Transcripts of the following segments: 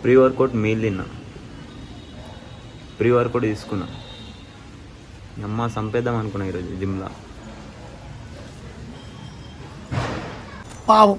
Pre workout meal తిన్నా, pre workout తీసుకున్నా. అమ్మ చంపేద్దాం అనుకున్నా ఈరోజు జిమ్లో. పావు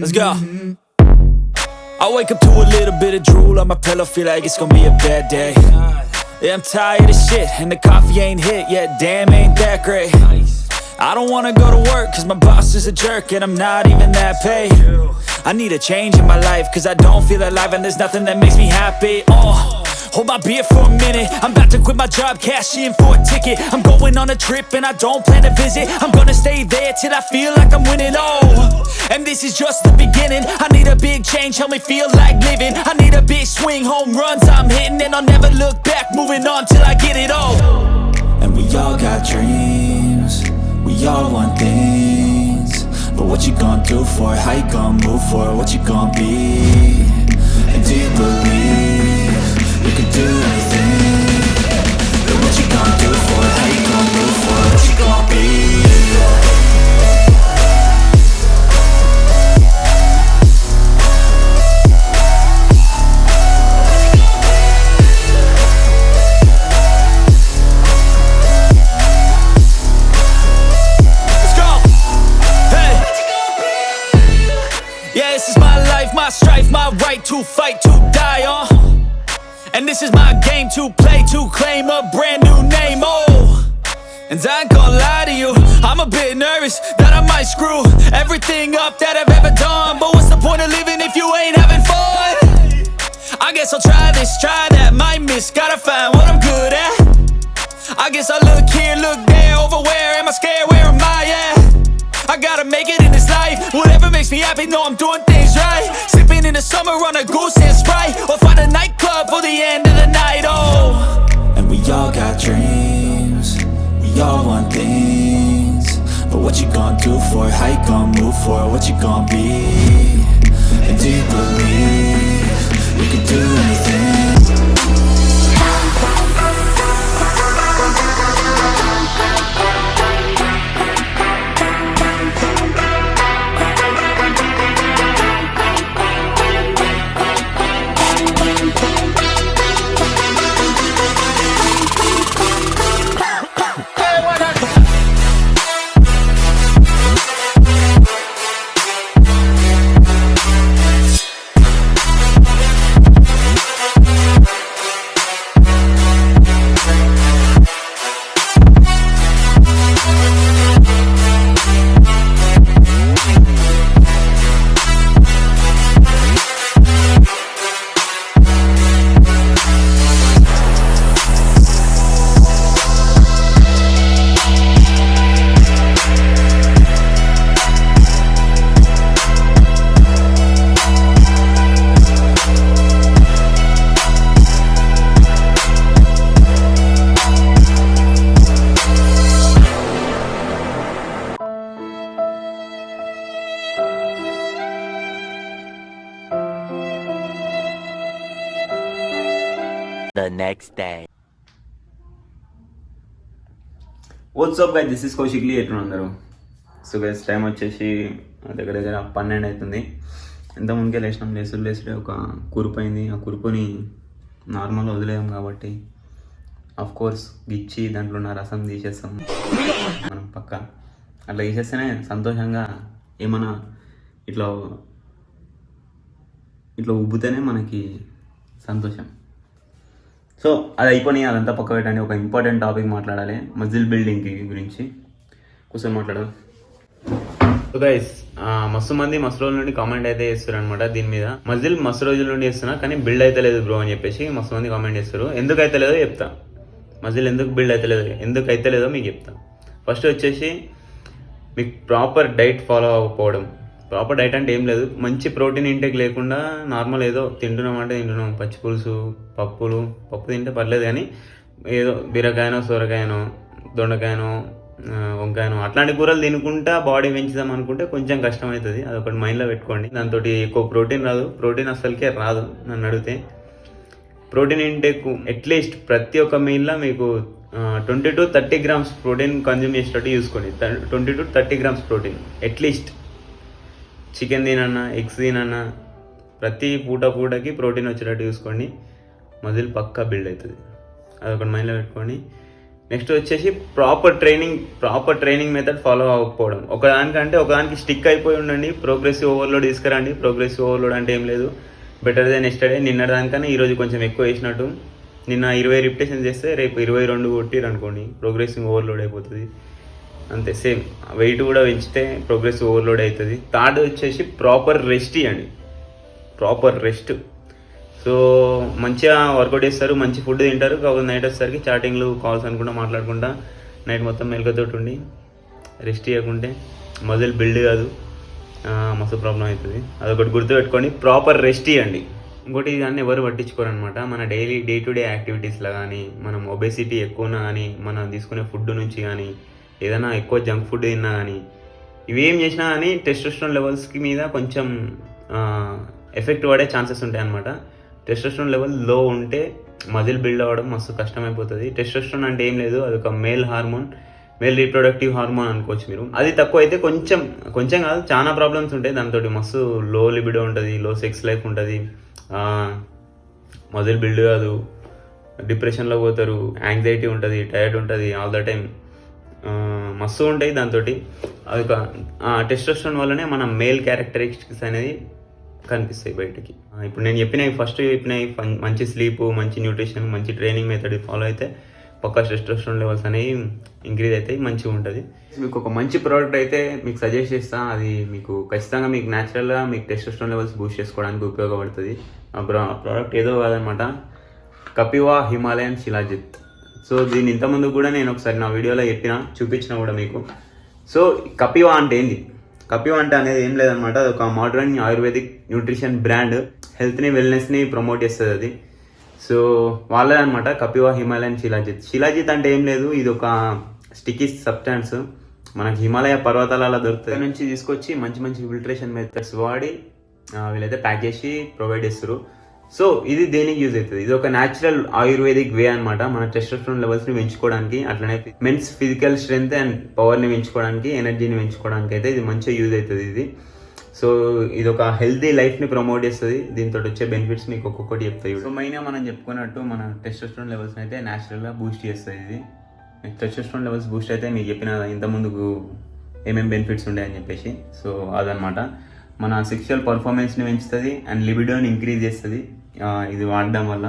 Let's go. I wake up to a little bit of drool on my pillow, feel like it's gonna be a bad day. Yeah, I'm tired of shit, and the coffee ain't hit yet, damn ain't that great. I don't wanna go to work, cause my boss is a jerk, and I'm not even that paid. I need a change in my life, cause I don't feel alive, and there's nothing that makes me happy. Hold my beer for a minute, I'm about to quit my job, cash in for a ticket. I'm going on a trip and I don't plan to visit. I'm gonna stay there till I feel like I'm winning, and this is just the beginning. I need a big change, help me feel like living. I need a big swing, home runs I'm hitting, and I'll never look back, moving on till I get it all. And we all got dreams, we all want things, but what you gonna do for it? How you gonna move for it? What you gonna be? And do you believe you can do anything? But what you gonna do for it? How you gonna move for it? What you gonna be? My strife, my right to fight, to die on. And this is my game to play, to claim a brand new name, And I ain't gonna lie to you, I'm a bit nervous that I might screw everything up that I've ever done. But what's the point of living if you ain't having fun? I guess I'll try this, try that, might miss, gotta find what I'm good at. I guess I look here, look there, over where am I scared, where am I at? I gotta make it in this life, whatever makes me happy, know I'm doing things right. Sipping in the summer on a goose and Sprite, or find a nightclub for the end of the night, And we all got dreams, we all want things, but what you gonna do for it? How you gonna move for it? What you gonna be? And do you believe you can do anything? The next day. What's up guys, this is కౌశిక్లీ. ఎట్లా అందరూ? So guys time వచ్చేసి దగ్గర దగ్గర 12 అవుతుంది. ఎంత ముందుకే లేచినాం, లేసుడే ఒక కురుపైంది. ఆ కురుపుని నార్మల్గా వదిలేయం కాబట్టి ఆఫ్ కోర్స్ గిచ్చి దాంట్లో ఉన్న రసం తీసేస్తాం మనం పక్క. అట్లా తీసేస్తేనే సంతోషంగా ఏమన్నా ఇట్లా ఉబ్బితేనే మనకి సంతోషం. సో అది అయిపోయి అదంతా పక్క పెట్టండి. ఒక ఇంపార్టెంట్ టాపిక్ మాట్లాడాలి, మజిల్ బిల్డింగ్ గురించి కూర్చొని మాట్లాడదాం. సో గైస్ మస్తు మంది మస్తు రోజుల నుండి కామెంట్ అయితే చేస్తారు అనమాట దీని మీద. మస్తు రోజుల నుండి చేస్తున్నా కానీ బిల్డ్ అయితే లేదు బ్రో అని చెప్పేసి మస్తు మంది కామెంట్ చేస్తారు. ఎందుకు అయితే లేదో చెప్తా. మజిల్ ఎందుకు బిల్డ్ అయితే లేదు, ఎందుకు అయితే లేదో మీకు చెప్తా. ఫస్ట్ వచ్చేసి మీకు ప్రాపర్ డైట్ ఫాలో అవ్వకపోవడం. ప్రాపర్ డైట్ అంటే ఏం లేదు, మంచి ప్రోటీన్ ఇంటేక్ లేకుండా నార్మల్ ఏదో తింటున్నాం అంటే తింటున్నాం. పచ్చి పులుసు, పప్పు తింటే పర్లేదు, కానీ ఏదో బీరకాయనో సొరకాయనో దొండకాయనో వంకాయనో అట్లాంటి కూరలు తినుకుంటా బాడీ పెంచుదాం అనుకుంటే కొంచెం కష్టం అవుతుంది. అదొకటి మైండ్లో పెట్టుకోండి. దాంతో ఎక్కువ ప్రోటీన్ రాదు, ప్రోటీన్ అసలుకే రాదు. నన్ను అడిగితే ప్రోటీన్ ఇంటేక్ అట్లీస్ట్ ప్రతి ఒక్క మీల్లో మీకు 20 to 30 grams ప్రోటీన్ కన్జ్యూమ్ చేసేటట్టు చూసుకోండి. 20 to 30 grams protein at least. Chicken తినన్నా, ఎగ్స్ తినన్నా, ప్రతి పూటకి ప్రోటీన్ వచ్చేటట్టు చూసుకోండి. మజిల్ పక్కా బిల్డ్ అవుతుంది. అదొకటి మైండ్లో పెట్టుకోండి. నెక్స్ట్ వచ్చేసి ప్రాపర్ ట్రైనింగ్ మెథడ్ ఫాలో అవ్వకపోవడం. ఒకదానికి స్టిక్ అయిపోయి ఉండండి. ప్రోగ్రెసివ్ ఓవర్లోడ్ తీసుకురండి. ప్రోగ్రెసివ్ ఓవర్లోడ్ అంటే ఏం లేదు, బెటర్ దెన్ ఎస్టర్డే. నిన్న దానికన్నా ఈరోజు కొంచెం ఎక్కువ వేసినట్టు. నిన్న 20 రిపిటేషన్ చేస్తే రేపు 22 కొట్టిరు అనుకోండి, ప్రోగ్రెసివ్ ఓవర్లోడ్ అయిపోతుంది. అంతే, సేమ్ వెయిట్ కూడా పెంచితే ప్రోగ్రెసివ్ ఓవర్లోడ్ అవుతుంది. థర్డ్ వచ్చేసి ప్రాపర్ రెస్ట్ ఇవ్వండి. Proper rest. సో మంచిగా వర్కౌట్ చేస్తారు, మంచి ఫుడ్ తింటారు. కాకపోతే నైట్ వచ్చేసరికి చాటింగ్లు, కాల్స్ అనుకుంటా మాట్లాడుకుంటా నైట్ మొత్తం మెలకతోటి ఉండి రెస్ట్ ఇవ్వకుంటే మజిల్ బిల్డ్ కాదు, మస్తు ప్రాబ్లం అవుతుంది. అదొకటి గుర్తుపెట్టుకోండి, ప్రాపర్ రెస్ట్ ఇవ్వండి. ఇంకోటి దాన్ని ఎవరు పట్టించుకోరు అనమాట. మన డే టు డే యాక్టివిటీస్లో కానీ, మనం ఒబేసిటీ ఎక్కువనా కానీ, మనం తీసుకునే ఫుడ్ నుంచి కానీ, ఏదైనా ఎక్కువ జంక్ ఫుడ్ తిన్నా కానీ, ఇవేం చేసినా కానీ టెస్టోస్టెరాన్ లెవెల్స్కి మీద కొంచెం ఎఫెక్ట్ పడే ఛాన్సెస్ ఉంటాయి అనమాట. టెస్టోస్టెరాన్ లెవెల్ లో ఉంటే మజిల్ బిల్డ్ అవ్వడం మస్తు కష్టమైపోతుంది. టెస్టోస్టెరాన్ అంటే ఏం లేదు, అది ఒక మేల్ రీప్రొడక్టివ్ హార్మోన్ అనుకోవచ్చు మీరు. అది తక్కువ అయితే కొంచెం కాదు చాలా ప్రాబ్లమ్స్ ఉంటాయి దాంతో. మస్తు లో లిబిడో ఉంటుంది, లో సెక్స్ లైఫ్ ఉంటుంది, మజిల్ బిల్డ్ కాదు, డిప్రెషన్లో పోతారు, యాంగ్జైటీ ఉంటుంది, టైర్డ్ ఉంటుంది ఆల్ ద టైం, మస్తు ఉంటాయి దాంతో. అది టెస్టోస్టెరాన్ వల్లనే మన మేల్ క్యారెక్టరిస్టిక్స్ అనేది కనిపిస్తాయి బయటికి. ఇప్పుడు నేను ఫస్ట్ చెప్పినవి మంచి స్లీపు, మంచి న్యూట్రిషన్, మంచి ట్రైనింగ్ మెథడ్ ఫాలో అయితే పక్కా టెస్టోస్టెరాన్ లెవెల్స్ అనేవి ఇంక్రీజ్ అవుతాయి, మంచిగా ఉంటుంది. మీకు ఒక మంచి ప్రోడక్ట్ అయితే మీకు సజెస్ట్ చేస్తా. అది మీకు ఖచ్చితంగా మీకు న్యాచురల్గా మీకు టెస్టోస్టెరాన్ లెవెల్స్ బూస్ట్ చేసుకోవడానికి ఉపయోగపడుతుంది. ఆ ప్రోడక్ట్ ఏదో కాదనమాట, కపివా హిమాలయన్ శిలాజిత్. సో దీన్ని ఇంతకుముందు కూడా నేను ఒకసారి నా వీడియోలో చూపించిన కూడా మీకు. సో కపివా అంటే ఏంది? కపివా అంటే అనేది ఏం లేదనమాట, అది ఒక మోడర్న్ ఆయుర్వేదిక్ న్యూట్రిషన్ బ్రాండ్. హెల్త్ని, వెల్నెస్ని ప్రమోట్ చేస్తుంది అది. సో వాళ్ళే అనమాట కపివా హిమాలయన్ శిలాజిత్ అంటే ఏం లేదు, ఇది ఒక స్టిక్కీ సబ్స్టాన్స్. మనకి హిమాలయ పర్వతాలలో దొరుకుతుంది. నుంచి తీసుకొచ్చి మంచి ఫిల్టరేషన్ మెథడ్స్ వాడి వీళ్ళైతే ప్యాక్ చేసి ప్రొవైడ్ చేస్తారు. సో ఇది దేనికి యూజ్ అవుతుంది? ఇది ఒక న్యాచురల్ ఆయుర్వేదిక్ వే అనమాట, మన టెస్టోస్టెరాన్ లెవెల్స్ని పెంచుకోవడానికి, అట్లనే మెన్స్ ఫిజికల్ స్ట్రెంగ్త్ అండ్ పవర్ని పెంచుకోవడానికి, ఎనర్జీని పెంచుకోవడానికి అయితే ఇది మంచిగా యూజ్ అవుతుంది ఇది. సో ఇది ఒక హెల్తీ లైఫ్ని ప్రమోట్ చేస్తుంది. దీంతో వచ్చే బెనిఫిట్స్ మీకు ఒక్కొక్కటి చెప్తాయి. సో మెయిన్గా మనం చెప్పుకున్నట్టు మన టెస్టోస్టెరాన్ లెవెల్స్ని అయితే న్యాచురల్గా బూస్ట్ చేస్తుంది ఇది. టెస్టోస్టెరాన్ లెవెల్స్ బూస్ట్ అయితే మీకు చెప్పిన ఇంతకుముందుకు ఏమేమి బెనిఫిట్స్ ఉన్నాయని చెప్పేసి. సో అదనమాట, మన సెక్షువల్ పర్ఫార్మెన్స్ని పెంచుతుంది అండ్ లిబిడోని ఇంక్రీజ్ చేస్తుంది ఇది వాడడం వల్ల.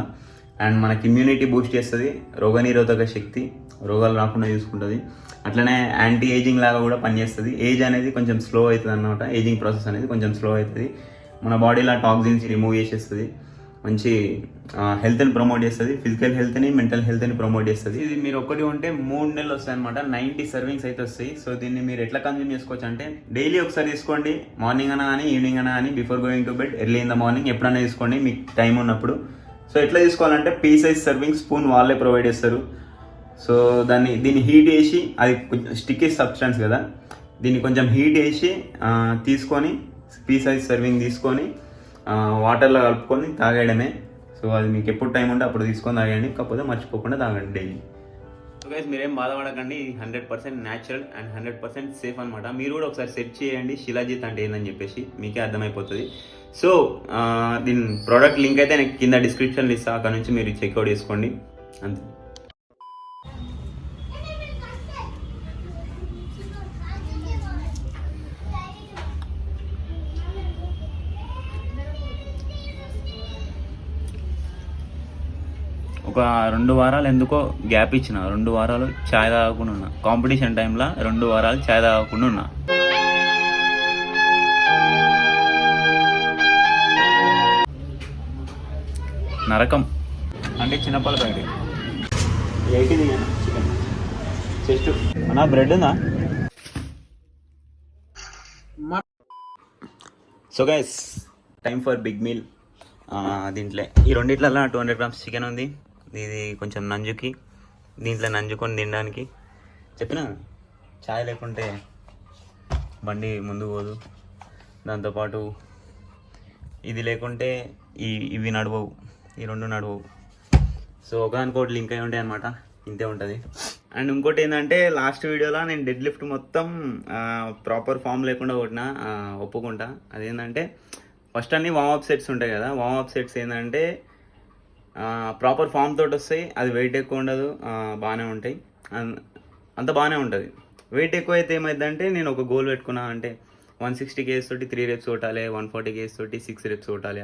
అండ్ మనకి ఇమ్యూనిటీ బూస్ట్ చేస్తుంది, రోగనిరోధక శక్తి, రోగాలు రాకుండా చూసుకుంటుంది. అట్లనే యాంటీ ఏజింగ్ లాగా కూడా పనిచేస్తుంది. ఏజ్ అనేది కొంచెం స్లో అవుతుంది అన్నమాట, ఏజింగ్ ప్రాసెస్ అనేది కొంచెం స్లో అవుతుంది. మన బాడీలో టాక్సిన్స్ రిమూవ్ చేసేస్తుంది, మంచి హెల్త్ని ప్రమోట్ చేస్తుంది, ఫిజికల్ హెల్త్ని, మెంటల్ హెల్త్ని ప్రమోట్ చేస్తుంది. ఇది మీరు ఒకటి ఉంటే 3 నెలలు వస్తాయి అనమాట, 90 సర్వింగ్స్ అయితే వస్తాయి. సో దీన్ని మీరు ఎట్లా కన్జ్యూమ్ చేసుకోవచ్చు అంటే, డైలీ ఒకసారి తీసుకోండి, మార్నింగ్ అన్నా కానీ ఈవినింగ్ అన్నా కానీ, before going to bed, early in the morning, ఎప్పుడైనా తీసుకోండి మీకు టైం ఉన్నప్పుడు. సో ఎట్లా తీసుకోవాలంటే, పీ సైజ్ సర్వింగ్ స్పూన్ వాళ్ళే ప్రొవైడ్ చేస్తారు. సో దీన్ని హీట్ చేసి, అది స్టిక్కీ సబ్స్టాన్స్ కదా, దీన్ని కొంచెం హీట్ చేసి తీసుకొని పీ సైజ్ సర్వింగ్ తీసుకొని వాటర్లో కలుపుకొని తాగేయడమే. సో అది మీకు ఎప్పుడు టైం ఉంటే అప్పుడు తీసుకొని తాగండి, కాకపోతే మర్చిపోకుండా తాగండి డైలీ. సో గైస్ మీరేం బాధపడకండి, 100% న్యాచురల్ అండ్ 100% సేఫ్ అనమాట. మీరు కూడా ఒకసారి సెర్చ్ చేయండి శిలాజిత్ అంటే ఏందని చెప్పేసి, మీకే అర్థమైపోతుంది. సో దీని ప్రోడక్ట్ లింక్ అయితే నేను కింద డిస్క్రిప్షన్లో ఇస్తాను, అక్కడ నుంచి మీరు చెక్అవుట్ చేసుకోండి అంతే. ఒక 2 వారాలు ఎందుకో గ్యాప్ ఇచ్చిన, 2 వారాలు ఛాయ్ తాగకుండా ఉన్నా. కాంపిటీషన్ టైంలో 2 వారాలు ఛాయ్ తాగకుండా ఉన్నా. నరకం అంటే చిన్నపాల ప్యాకెట్ 80 చికెన్ చెస్ట్ అన్నా బ్రెడ్ ఉందా? So guys time for big meal. దీంట్లో ఈ రెండిట్లలో 200 grams చికెన్ ఉంది. ఇది కొంచెం నంజుకి, దీంట్లో నంజుకొని తినడానికి. చెప్పిన చాయ్ లేకుంటే బండి ముందు పోదు. దాంతోపాటు ఇది లేకుంటే ఇవి నడవవు, ఈ రెండు నడవవు. సో ఒకదానికోటి లింక్ అయి ఉంటాయి అనమాట. ఇంతే ఉంటుంది. అండ్ ఇంకోటి ఏంటంటే లాస్ట్ వీడియోలో నేను డెడ్ లిఫ్ట్ మొత్తం ప్రాపర్ ఫామ్ లేకుండా కొట్టిన, ఒప్పుకుంటా. అదేంటంటే ఫస్ట్ అన్ని వార్మప్ సెట్స్ ఉంటాయి కదా, వార్మప్ సెట్స్ ఏంటంటే ప్రాపర్ ఫామ్ తోటి వస్తాయి. అది వెయిట్ ఎక్కువ ఉండదు, బాగానే ఉంటాయి, అంత బాగానే ఉంటుంది. వెయిట్ ఎక్కువ అయితే ఏమైందంటే నేను ఒక గోల్ పెట్టుకున్నా, అంటే 160 kgs తోటి 3 reps కొట్టాలి, 140 kgs తోటి 6 reps కొట్టాలి.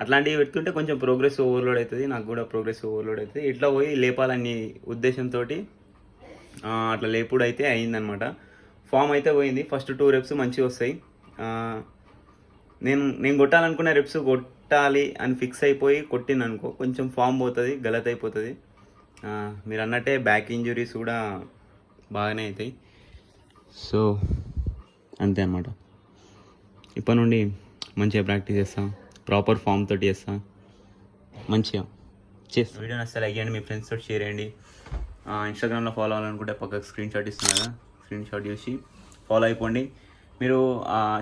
అట్లాంటివి పెట్టుకుంటే కొంచెం ప్రోగ్రెస్ ఓవర్లోడ్ అవుతుంది, నాకు కూడా ప్రోగ్రెస్ ఓవర్లోడ్ అవుతుంది. ఇట్లా పోయి లేపాలని ఉద్దేశంతో అట్లా లేపుడు అయితే అయిందనమాట. ఫామ్ అయితే పోయింది. ఫస్ట్ 2 reps మంచిగా వస్తాయి. నేను కొట్టాలనుకున్న రెప్స్ కొట్టాలి అని ఫిక్స్ అయిపోయి కొట్టిననుకో కొంచెం ఫామ్ పోతుంది, గలత్ అయిపోతుంది. మీరు అన్నట్టే బ్యాక్ ఇంజురీస్ కూడా బాగానే అవుతాయి. సో అంతే అన్నమాట. ఇప్పటి నుండి మంచిగా ప్రాక్టీస్ చేస్తాం, ప్రాపర్ ఫామ్ తోటి చేస్తాం, మంచిగా చేస్తాం. వీడియో నచ్చితే లైక్ చేయండి, మీ ఫ్రెండ్స్ తోటి షేర్ చేయండి. ఇన్స్టాగ్రామ్లో ఫాలో అవ్వాలనుకుంటే పక్కకు స్క్రీన్ షాట్ ఇస్తున్నా కదా, స్క్రీన్ షాట్ చూసి ఫాలో అయిపోండి. మీరు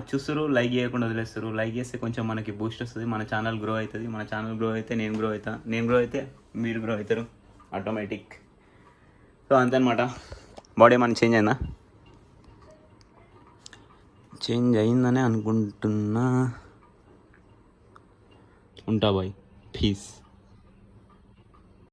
చూస్తారు, లైక్ చేయకుండా వదిలేస్తారు. లైక్ చేస్తే కొంచెం మనకి బూస్ట్ వస్తుంది, మన ఛానల్ గ్రో అవుతుంది. మన ఛానల్ గ్రో అయితే నేను గ్రో అవుతా, నేను గ్రో అయితే మీరు గ్రో అవుతారు ఆటోమేటిక్. సో అంతే అనమాట. బాడీ ఏమైనా చేంజ్ అయిందా? చేంజ్ అయిందనే అనుకుంటున్నా. ఉంటా బాయ్, పీస్.